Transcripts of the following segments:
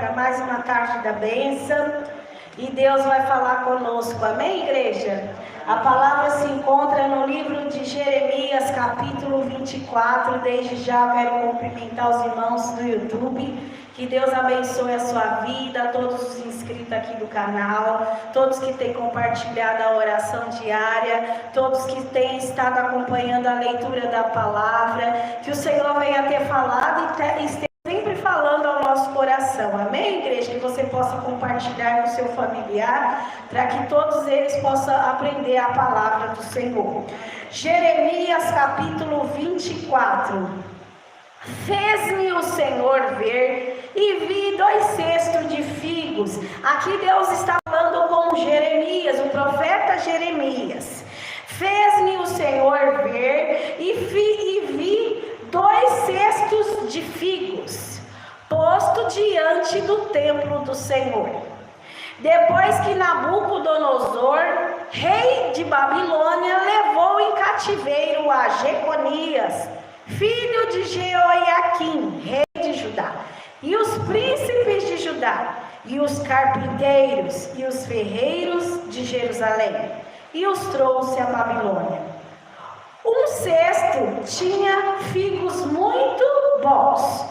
para mais uma tarde da bênção e Deus vai falar conosco, amém, igreja? A palavra se encontra no livro de Jeremias, capítulo 24. Desde já quero cumprimentar os irmãos do YouTube. Que Deus abençoe a sua vida, todos os inscritos aqui do canal, todos que têm compartilhado a oração diária, todos que têm estado acompanhando a leitura da palavra. Que o Senhor venha ter falado e esteja sempre falando ao nosso coração, amém, igreja? Que você possa compartilhar com o seu familiar, para que todos eles possam aprender a palavra do Senhor. Jeremias capítulo 24. Fez-me o Senhor ver e vi 2 cestos de figos. Aqui Deus está falando com Jeremias, o profeta Jeremias. Fez-me o Senhor ver e vi 2 cestos de figos, posto diante do templo do Senhor. Depois que Nabucodonosor, rei de Babilônia, levou em cativeiro a Jeconias, filho de Jeoiaquim, rei de Judá, e os príncipes de Judá, e os carpinteiros e os ferreiros de Jerusalém, e os trouxe a Babilônia. Um cesto tinha figos muito bons,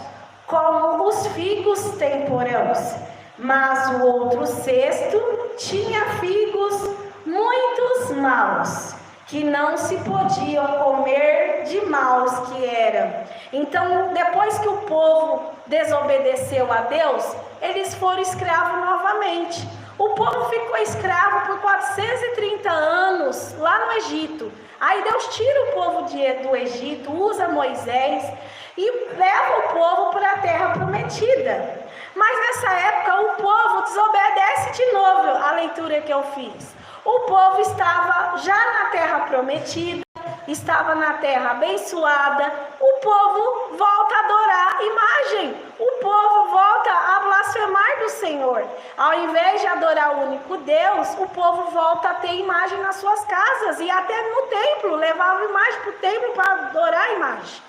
como os figos temporãos, mas o outro cesto tinha figos muito maus, que não se podiam comer de maus que eram. Então, depois que o povo desobedeceu a Deus, eles foram escravos novamente. O povo ficou escravo por 430 anos lá no Egito. Aí Deus tira o povo do Egito, usa Moisés e leva o povo para a terra prometida. Mas nessa época o povo desobedece de novo a leitura que eu fiz. O povo estava já na terra prometida, estava na terra abençoada. O povo volta a adorar imagem, o povo volta a blasfemar do Senhor. Ao invés de adorar o único Deus, o povo volta a ter imagem nas suas casas e até no templo, levava imagem para o templo para adorar a imagem.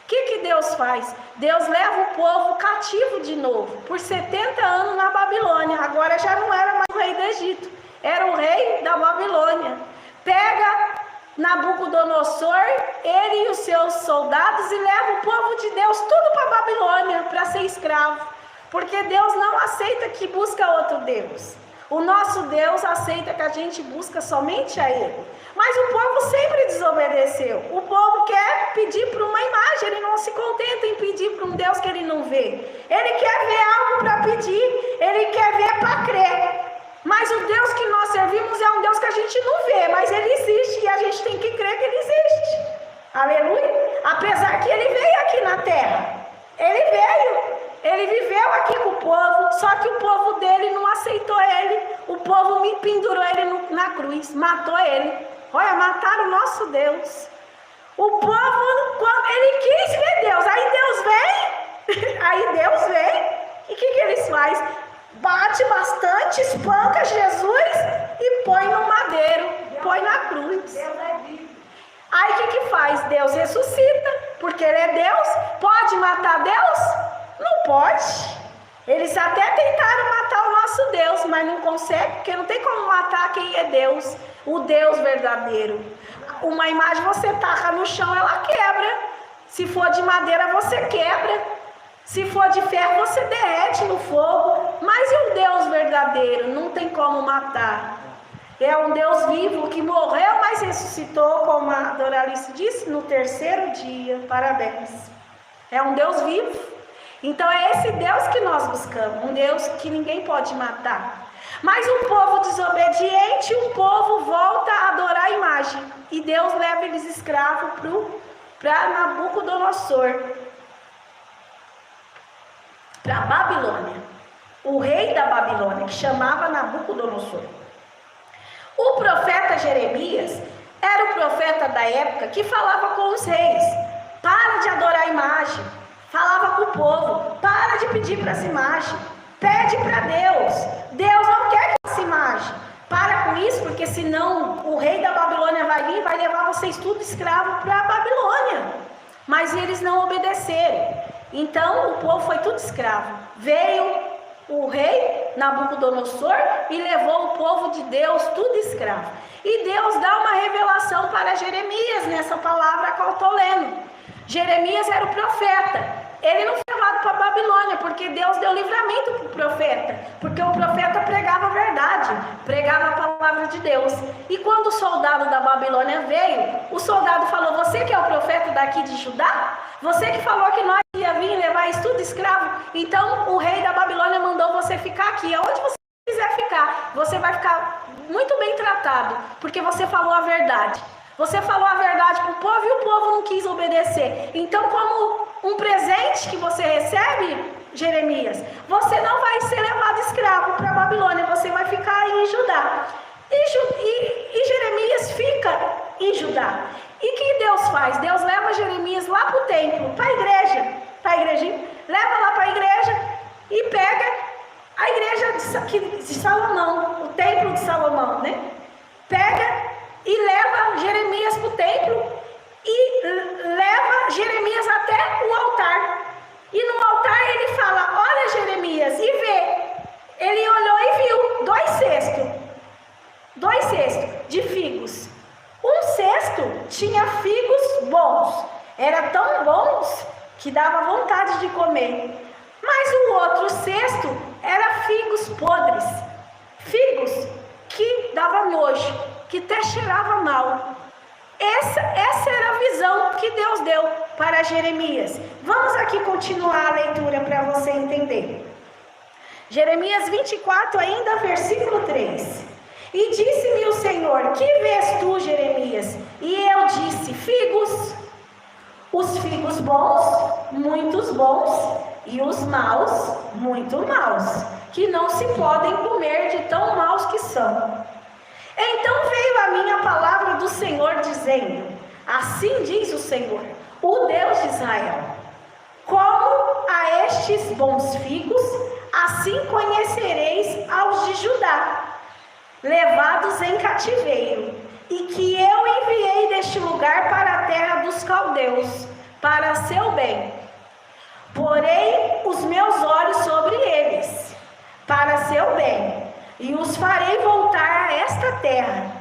O que Deus faz? Deus leva o povo cativo de novo, por 70 anos na Babilônia. Agora já não era mais o rei do Egito, era o rei da Babilônia. Pega Nabucodonosor, ele e os seus soldados, e leva o povo de Deus tudo para a Babilônia, para ser escravo. Porque Deus não aceita que busca outro Deus. O nosso Deus aceita que a gente busca somente a Ele. Mas o povo sempre desobedeceu. O povo quer pedir para uma imagem, ele não se contenta em pedir para um Deus que ele não vê. Ele quer ver algo para pedir, ele quer ver para crer. Mas o Deus que nós servimos é um Deus que a gente não vê, mas ele existe e a gente tem que crer que ele existe. Aleluia! Apesar que ele veio aqui na terra, ele viveu aqui com o povo, só que o povo dele não aceitou ele. O povo me pendurou ele na cruz, matou ele. Olha, mataram o nosso Deus. O povo, quando ele quis ver Deus, aí Deus vem, e o que eles fazem? Bate bastante, espanca Jesus e põe no madeiro, põe na cruz. Aí o que faz? Deus ressuscita, porque ele é Deus. Pode matar Deus? Não pode. Eles até tentaram matar o nosso Deus, mas não consegue, porque não tem como matar quem é Deus, o Deus verdadeiro. Uma imagem você taca no chão, ela quebra. Se for de madeira, você quebra. Se for de ferro, você derrete no fogo. Mas e o Deus verdadeiro? Não tem como matar. É um Deus vivo que morreu, mas ressuscitou, como a Doralice disse, no 3º dia. Parabéns. É um Deus vivo. Então é esse Deus que nós buscamos. Um Deus que ninguém pode matar. Mas um povo desobediente, um povo volta a adorar a imagem. E Deus leva eles escravos para Nabucodonosor, para a Babilônia, o rei da Babilônia, que chamava Nabucodonosor. O profeta Jeremias era o profeta da época que falava com os reis: para de adorar a imagem. Falava com o povo: para de pedir para essa imagem, pede para Deus. Deus não quer que essa imagem. Para com isso, porque senão o rei da Babilônia vai vir e vai levar vocês tudo escravo para a Babilônia. Mas eles não obedeceram. Então o povo foi tudo escravo. Veio o rei Nabucodonosor e levou o povo de Deus tudo escravo. E Deus dá uma revelação para Jeremias nessa palavra que eu estou lendo. Jeremias era o profeta. Ele não foi levado para a Babilônia, porque Deus deu livramento para o profeta. Porque o profeta pregava a verdade, pregava a palavra de Deus. E quando o soldado da Babilônia veio, o soldado falou: você que é o profeta daqui de Judá? Você que falou que nós ia vir levar isso tudo escravo? Então o rei da Babilônia mandou você ficar aqui. Aonde você quiser ficar, você vai ficar muito bem tratado, porque você falou a verdade. Você falou a verdade para o povo e o povo não quis obedecer. Então, como um presente que você recebe, Jeremias, você não vai ser levado escravo para a Babilônia, você vai ficar aí em Judá. E Jeremias fica em Judá. E o que Deus faz? Deus leva Jeremias lá para o templo, para a igreja, leva lá para a igreja e pega a igreja de Salomão, o templo de Salomão, né? Pega e leva Jeremias para o templo e leva Jeremias até o altar. E no altar ele fala: olha, Jeremias, e vê. Ele olhou e viu 2 cestos de figos. Um cesto tinha figos bons, eram tão bons que dava vontade de comer. Mas o outro cesto era figos podres, figos que dava nojo, que até cheirava mal. Essa era a visão que Deus deu para Jeremias. Vamos aqui continuar a leitura para você entender. Jeremias 24, ainda versículo 3. E disse-me o Senhor: que vês tu, Jeremias? E eu disse: figos. Os figos bons, muitos bons, e os maus, muito maus, que não se podem comer de tão maus que são. Então veio a mim a palavra do Senhor, dizendo: assim diz o Senhor, o Deus de Israel: como a estes bons figos, assim conhecereis aos de Judá, levados em cativeiro, e que eu enviei deste lugar para a terra dos caldeus, para seu bem. Porei os meus olhos sobre eles, para seu bem, e os farei voltar a esta terra,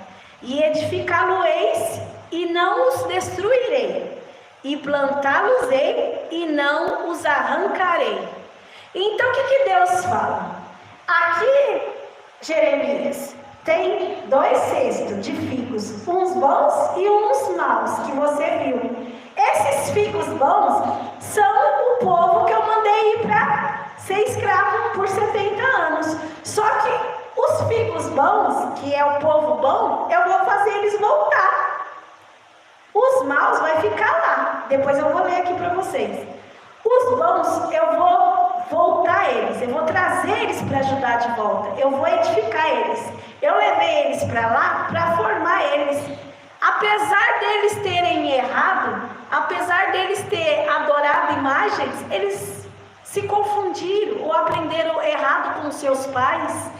e edificá-lo-eis, e não os destruirei, e plantá-los-ei, e não os arrancarei. Então o que Deus fala? Aqui, Jeremias, tem 2 cestos de figos, uns bons e uns maus, que você viu. Esses figos bons são o povo que eu mandei ir para ser escravo por 70 anos. Só que os figos bons, que é o povo bom, eu vou fazer eles voltar. Os maus vai ficar lá. Depois eu vou ler aqui para vocês. Os bons, eu vou voltar eles, eu vou trazer eles para ajudar de volta, eu vou edificar eles. Eu levei eles para lá para formar eles. Apesar deles terem errado, apesar deles terem adorado imagens, eles se confundiram ou aprenderam errado com seus pais.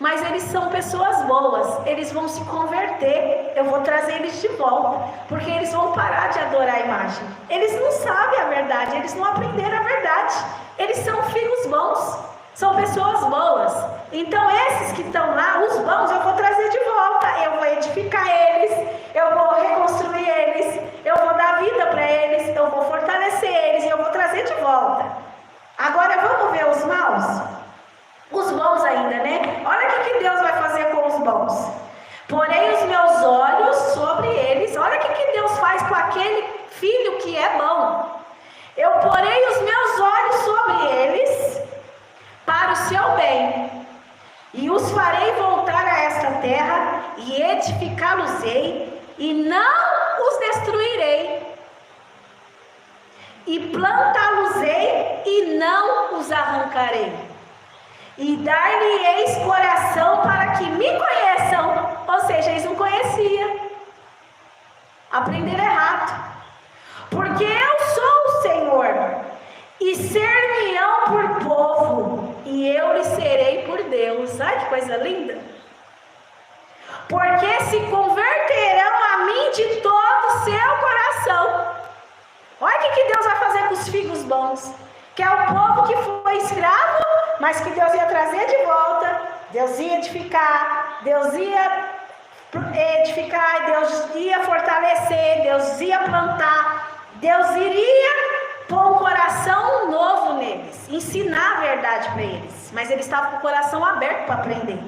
Mas eles são pessoas boas, eles vão se converter, eu vou trazer eles de volta, porque eles vão parar de adorar a imagem. Eles não sabem a verdade, eles não aprenderam a verdade. Eles são filhos bons, são pessoas boas. Então esses que estão lá, os bons, eu vou trazer de volta, eu vou edificar eles, eu vou reconstruir eles, eu vou dar vida para eles, eu vou fortalecer eles e eu vou trazer de volta. Agora vamos ver os maus? Os bons ainda, né? Olha o que Deus vai fazer com os bons. Porém os meus olhos sobre eles. Olha o que Deus faz com aquele filho que é bom. Eu porei os meus olhos sobre eles para o seu bem, e os farei voltar a esta terra, e edificá-los-ei, e não os destruirei, e plantá-los-ei, e não os arrancarei. E dar-lhe-eis coração para que me conheçam. Ou seja, eles não conheciam. Aprenderam errado. Porque eu sou o Senhor, e ser-me-ão por povo, e eu lhes serei por Deus. Ai, que coisa linda. Porque se converterão a mim de todo o seu coração. Olha o que Deus vai fazer com os figos bons. Que é o povo que foi escravo, mas que Deus ia trazer de volta, Deus ia edificar, Deus ia fortalecer, Deus ia plantar, Deus iria pôr um coração novo neles, ensinar a verdade para eles, mas eles estavam com o coração aberto para aprender.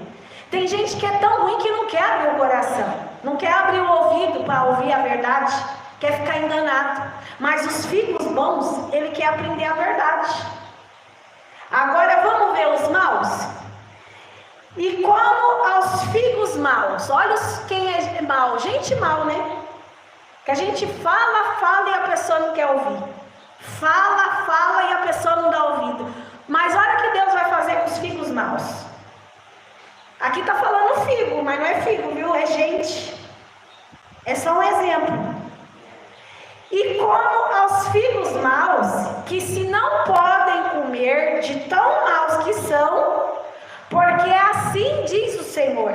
Tem gente que é tão ruim que não quer abrir o coração, não quer abrir o ouvido para ouvir a verdade, quer ficar enganado, mas os filhos bons, ele quer aprender a verdade. Agora vamos ver os maus? E como aos filhos maus, olha quem é mau, gente mau, né? Que a gente fala e a pessoa não quer ouvir. Fala e a pessoa não dá ouvido. Mas olha o que Deus vai fazer com os filhos maus. Aqui está falando figo, mas não é figo, viu? É gente. É só um exemplo. E como aos filhos maus, que se não podem comer de tão maus que são, porque assim diz o Senhor: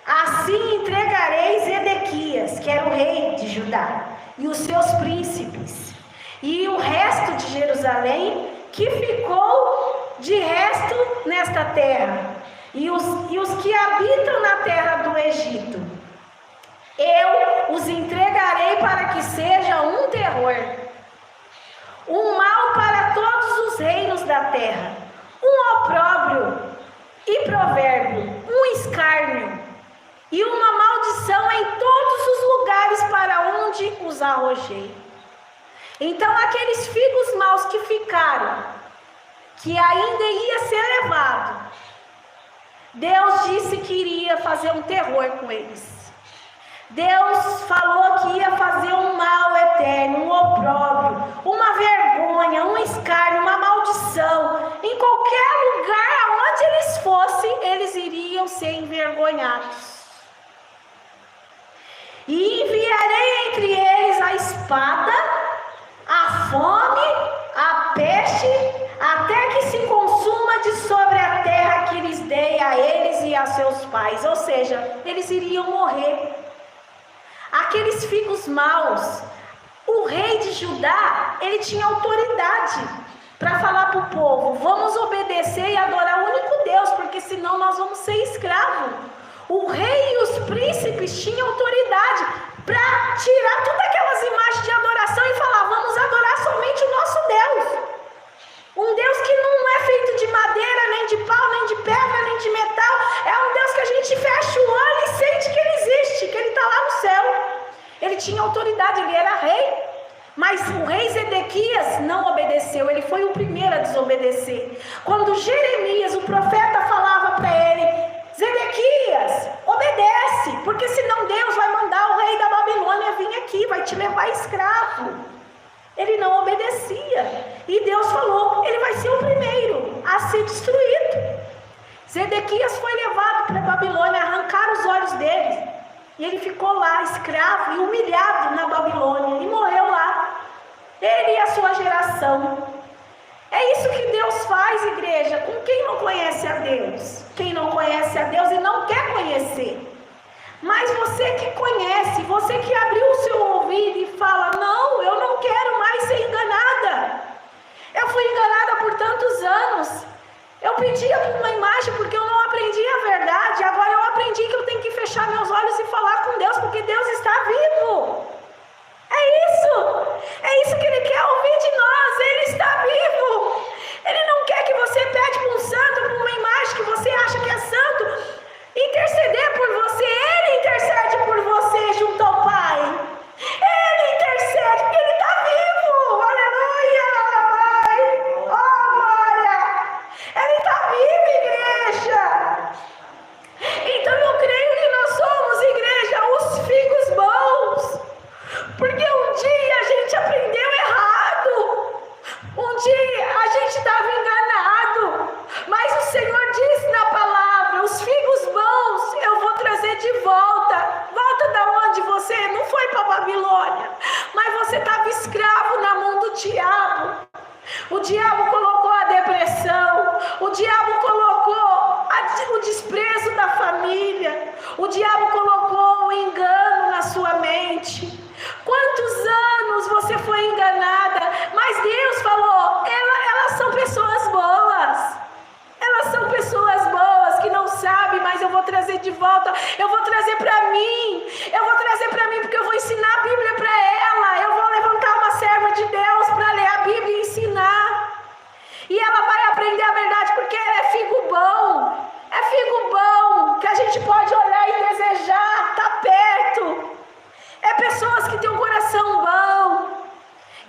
assim entregarei Zedequias, que era o rei de Judá, e os seus príncipes, e o resto de Jerusalém, que ficou de resto nesta terra, e os que habitam na terra do Egito. Eu os entregarei para que seja um terror, um mal para todos os reinos da terra, um opróbrio e provérbio, um escárnio e uma maldição em todos os lugares para onde os arrojei. Então aqueles figos maus que ficaram, que ainda ia ser levado, Deus disse que iria fazer um terror com eles. Deus falou que ia fazer um mal eterno, um opróbrio, uma vergonha, um escárnio, uma maldição. Em qualquer lugar onde eles fossem, eles iriam ser envergonhados. E enviarei entre eles a espada, a fome, a peste, até que se consuma de sobre a terra que lhes dei a eles e a seus pais. Ou seja, eles iriam morrer. Aqueles figos maus, o rei de Judá, ele tinha autoridade para falar para o povo: vamos obedecer e adorar o único Deus, porque senão nós vamos ser escravos. O rei e os príncipes tinham autoridade para tirar todas aquelas imagens de adoração e falar: vamos adorar somente o nosso Deus. Um Deus que não é feito de madeira, nem de pau, nem de pedra, nem de metal. É um Deus que a gente fecha o olho e sente que Ele existe, que Ele está lá no céu. Ele tinha autoridade, ele era rei. Mas o rei Zedequias não obedeceu, ele foi o primeiro a desobedecer. Quando Jeremias, o profeta, falava para ele: Zedequias, obedece, porque senão Deus vai mandar o rei da Babilônia vir aqui, vai te levar escravo. Ele não obedecia. E Deus falou: ele vai ser o primeiro a ser destruído. Zedequias foi levado para a Babilônia, arrancaram os olhos dele. E ele ficou lá, escravo e humilhado na Babilônia, e morreu lá. Ele e a sua geração. É isso que Deus faz, igreja, com quem não conhece a Deus. Quem não conhece a Deus e não quer conhecer. Mas você que conhece, você que abriu o seu ouvido e fala: não, eu não quero mais ser enganada. Eu fui enganada por tantos anos. Eu pedia por uma imagem porque eu não aprendi a verdade. Agora eu aprendi que eu tenho que fechar meus olhos e falar com Deus, porque Deus está vivo. É isso que Ele quer ouvir de nós. Ele está vivo. Ele não quer que você pede para um santo, para uma imagem que você acha que é santo, interceder por você. Ele intercede por você junto ao Pai. Ele intercede porque Ele está vivo. Aleluia. Oh, glória. Ele está vivo, igreja. Então eu creio que nós somos, igreja, os figos bons. Porque um dia a gente aprendeu errado. Um dia a gente estava enganado. Mas o trazer de volta, eu vou trazer para mim, porque eu vou ensinar a Bíblia para ela, eu vou levantar uma serva de Deus para ler a Bíblia e ensinar, e ela vai aprender a verdade, porque ela é figo bom, que a gente pode olhar e desejar, tá perto, é pessoas que têm um coração bom,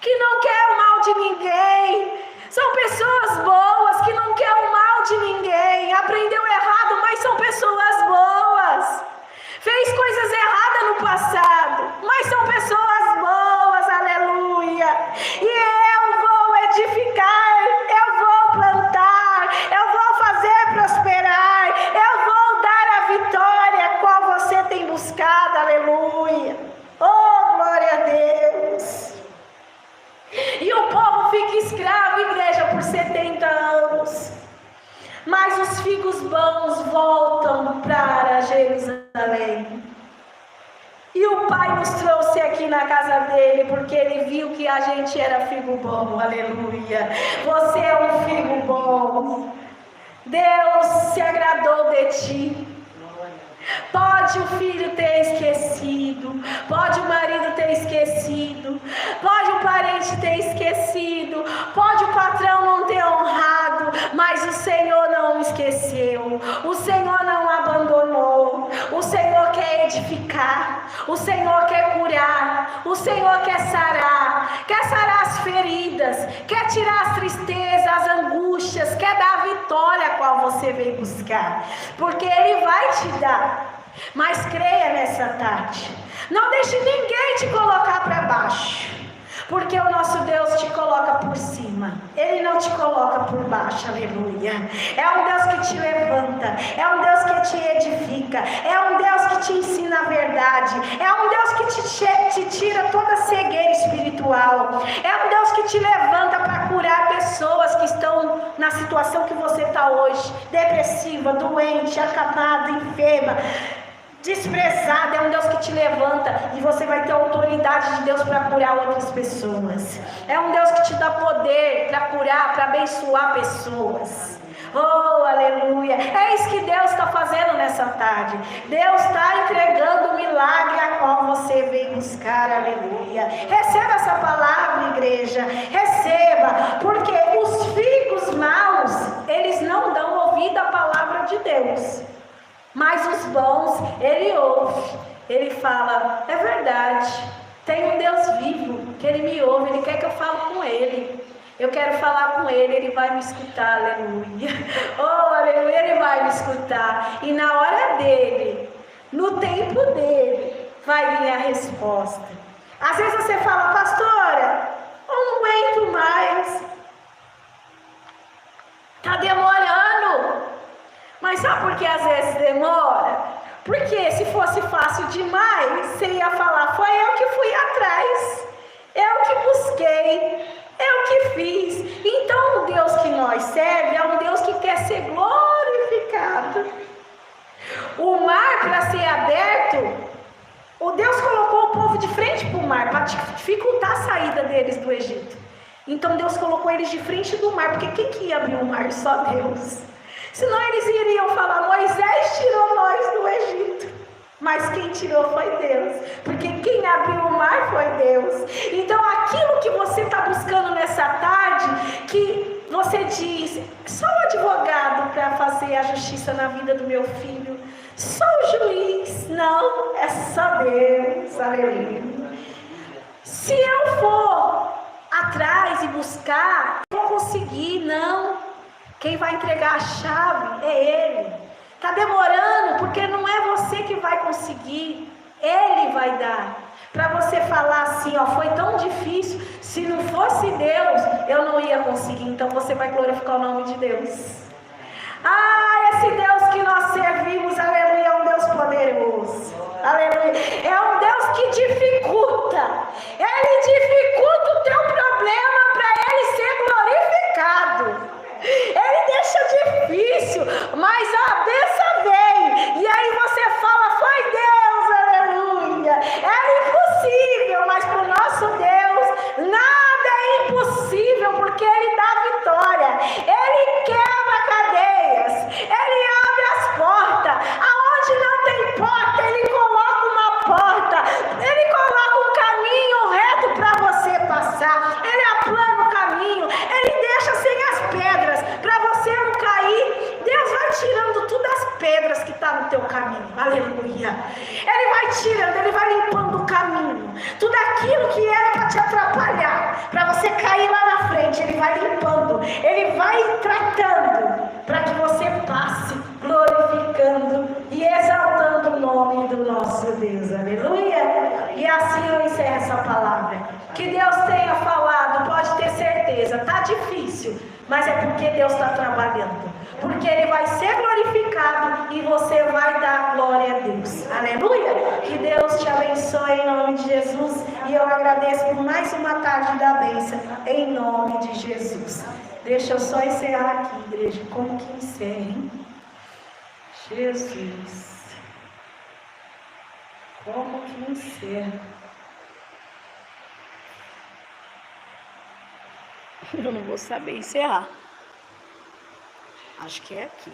que não quer o mal de ninguém, são pessoas boas, que não quer o mal de ninguém, aprendeu errado, mas são pessoas boas, fez coisas erradas no passado, mas são pessoas boas, aleluia, e eu vou edificar, eu vou plantar, eu vou fazer prosperar, eu vou dar a vitória qual você tem buscado, aleluia, oh glória a Deus. E o povo fica escravo, igreja, por 70 anos. Mas os figos bons voltam para Jerusalém. E o Pai nos trouxe aqui na casa dele, porque ele viu que a gente era figo bom, aleluia. Você é um figo bom. Deus se agradou de ti. Pode o filho ter esquecido, pode o marido ter esquecido, pode o parente ter esquecido, pode o patrão não ter honrado, mas o Senhor não esqueceu, o Senhor não abandonou, o Senhor quer edificar, o Senhor quer curar, o Senhor quer sarar as feridas, quer tirar as tristezas, as angústias, quer dar a vitória a qual você veio buscar, porque Ele vai te dar. Mas creia nessa tarde, não deixe ninguém te colocar para baixo, porque o nosso Deus te coloca por cima, Ele não te coloca por baixo, aleluia. É um Deus que te levanta, é um Deus que te edifica, é um Deus que te ensina a verdade, é um Deus que te tira toda a cegueira espiritual, é um Deus que te levanta para curar pessoas que estão na situação que você está hoje, depressiva, doente, acamada, enferma, desprezada. É um Deus que te levanta e você vai ter a autoridade de Deus para curar outras pessoas. É um Deus que te dá poder para curar, para abençoar pessoas. Oh, aleluia. É isso que Deus está fazendo nessa tarde. Deus está entregando o milagre a qual você veio buscar, aleluia. Receba essa palavra, igreja, receba, porque os figos maus, eles não dão ouvido à palavra de Deus. Mas os bons, ele ouve, ele fala, é verdade, tem um Deus vivo, que ele me ouve, ele quer que eu fale com ele, eu quero falar com ele vai me escutar, aleluia, oh aleluia, ele vai me escutar, e na hora dele, no tempo dele, vai vir a resposta. Às vezes você fala, pastora, eu não aguento mais, está demorando. Mas sabe por que às vezes demora? Porque se fosse fácil demais, você ia falar, foi eu que fui atrás, eu que busquei, eu que fiz. Então o Deus que nós serve é um Deus que quer ser glorificado. O mar, para ser aberto, o Deus colocou o povo de frente para o mar, para dificultar a saída deles do Egito. Então Deus colocou eles de frente do mar, porque quem que ia abrir o mar? Só Deus. Senão eles iriam falar, Moisés tirou nós do Egito. Mas quem tirou foi Deus. Porque quem abriu o mar foi Deus. Então aquilo que você está buscando nessa tarde, que você diz, só o advogado para fazer a justiça na vida do meu filho, só o juiz, não, é só Deus, aleluia. Se eu for atrás e buscar, eu vou conseguir, não. Quem vai entregar a chave é Ele. Está demorando porque não é você que vai conseguir, Ele vai dar. Para você falar assim, ó, foi tão difícil, se não fosse Deus, eu não ia conseguir. Então você vai glorificar o nome de Deus. Ah, esse Deus que nós servimos, aleluia, é um Deus poderoso. Aleluia. É um Deus que dificulta. Ele dificulta o teu problema para Ele ser glorificado. Ele deixa difícil, mas a bênção vem. E aí você fala, foi Deus, aleluia. É impossível, mas para o nosso Deus, nada é impossível, porque Ele dá vitória. Ele quebra no teu caminho. Aleluia. Ele vai tirando, ele vai limpando o caminho. Tudo aquilo que era para te atrapalhar, para você cair lá na frente, ele vai limpando. Ele vai tratando para que você passe glorificando e exaltando o nome do nosso Deus. Aleluia. E assim eu encerro essa palavra. Que Deus tenha falado, pode ter certeza. Está difícil, mas é porque Deus está trabalhando. Porque Ele vai ser glorificado e você vai dar glória a Deus. Aleluia. Que Deus te abençoe em nome de Jesus. E eu agradeço por mais uma tarde da bênção em nome de Jesus. Deixa eu só encerrar aqui, igreja. Como que encerra, hein? Jesus. Como que encerra? Eu não vou saber encerrar. Acho que é aqui.